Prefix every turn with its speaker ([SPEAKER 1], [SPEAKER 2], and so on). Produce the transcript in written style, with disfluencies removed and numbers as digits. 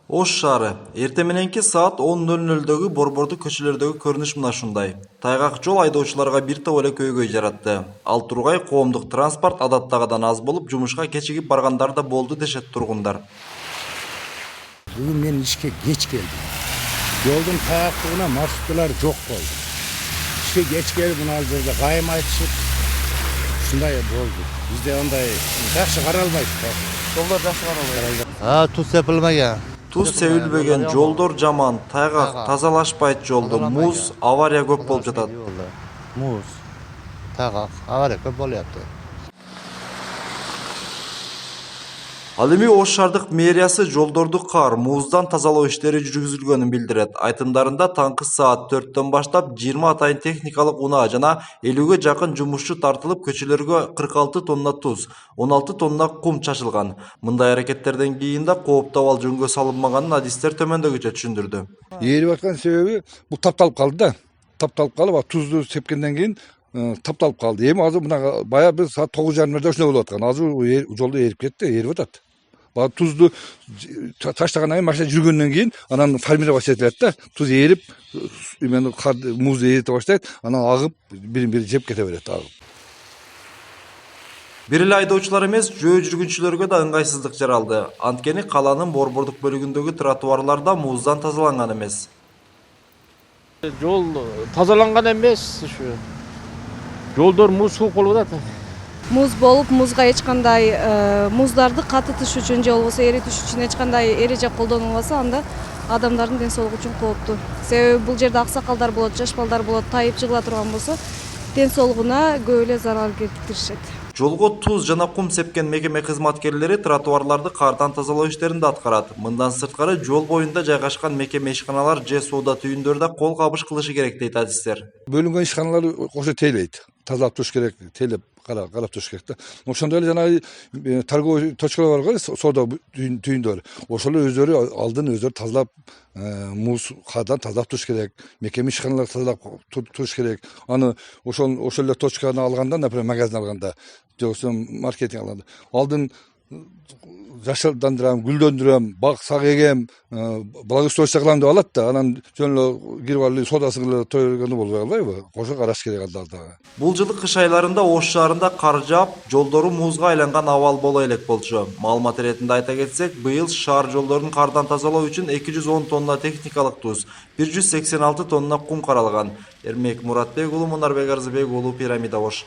[SPEAKER 1] Ош шаары. Эртең мененки саат 10:00-дөгү борбордуу көчөлөрдөгү көрүнүш мына ушундай. Тайгак жол айдоочуларга бир топ эле көйгөй жаратты. Ал тургай коомдук транспорт адаттагыдан аз болуп, жумушка кечигип баргандар да болду дешет тургундар.
[SPEAKER 2] Бүгүн мен ишке кеч келдим. Жолдун таяктыгына маршруттар жок болду. Ишке кеч келип мына жерде кайым айтышып, ушундай болду. Бизде андай жакшы каралбайт.
[SPEAKER 3] Жолдор жакшы каралбайт. Туз сепилмеген.
[SPEAKER 1] Туз себилбеген, жолдор жаман, тайгак, тазалашпайт жолду, муз, авария көп болуп жатат.
[SPEAKER 3] Муз, тайгак, авария көп болуп жатты.
[SPEAKER 1] Ал эми Ош шаардык мэриясы жолдорду кар, муздан тазалоо иштери жүргүзүлгөнүн билдирет. Айтымдарында таңкы саат 4-төн баштап 20 атайын техникалык унаа жана 50ге жакын жумушчу тартылып, көчөлөргө 46 тонна туз, 16 тонна кум чачылган. Мындай аракеттерден кийин да кооптуу абал жөнгө салынмаганын адистер төмөндөгүчө түшүндүрдү.
[SPEAKER 2] Ээрип аткан себеби бул тапталып калды да. Тапталып калып, тузду сепкенден кийин тапталып калды. Эми азыр мына бая биз саат 9:30 ошондой болуп аткан. Азыр жолдо ээрип кетти, ээрип атат. Tuzlu taşlagan ayın başta жүргөндөн кийин анан формировать этилет да. Туз ээрип, муз ээрите баштайт, анан агып, бири жеп кете берет агып.
[SPEAKER 1] Бир эле айдоочулар эмес, жөө жүргүнчүлөргө да ыңгайсыздык жаралды. Анткени калаанын борбордук бөлүгүндөгү тротуарлар да муздан тазаланган эмес.
[SPEAKER 4] Жол тазаланган эмес, ушу. Жолдор муз суук болуп атат.
[SPEAKER 5] Муз болуп, музга эч кандай муздарды катытыш үчүн же болбосо эритиш үчүн эч кандай эреже колдонулбаса, анда адамдардын ден соолугу үчүн кооптуу. Себеби бул жерде аксакалдар болот, жаш балдар болот, тайып жыгыла турган болсо, ден соолугуна көп эле зарар келтиришет.
[SPEAKER 1] Жолго туз жана кум сепкен мекеме кызматкерлери тротуарларды кардан тазалоо иштерин да аткарат. Мындан сырткары жол боюнда жайгашкан мекеме ишканалар же соода түйүндөрү да кол кабыш кылышы керек дейт адистер.
[SPEAKER 2] Бөлүнгөн ишканалар кошо тейлейт. Тазалап туруш керек, тейлеп карап туруш керек да. Ошондой эле жана торговый точкалар бар го, соода түйүндөр. Ошолор өздөрү алдын өздөрү тазалап, муз кардан тазалап туруш керек. Мекеме ишканалар тазалап туруш керек. Аны ошол эле точканы алганда, например, магазин алганда, же болбосо маркетинг алганда, алдын жашылдандырам, гүлдөндүрөм, бак сак эгем, благоустройство кылам деп алат да, анан жөн эле кирип алып соодасын эле тойгону болбой калбайбы? Кошо караш керек алда.
[SPEAKER 1] Бул жылы кыш айларында Ош шаарында кар жаап, жолдору музга айланган абал боло элек болчу. Маалымат иретинде айта кетсек, быйыл шаар жолдорун кардан тазалоо үчүн 210 тонна техникалык туз, 186 тонна кум каралган. Эрмек Муратбек уулу, Мунарбек Арзыбек уулу, Пирамида, Ош.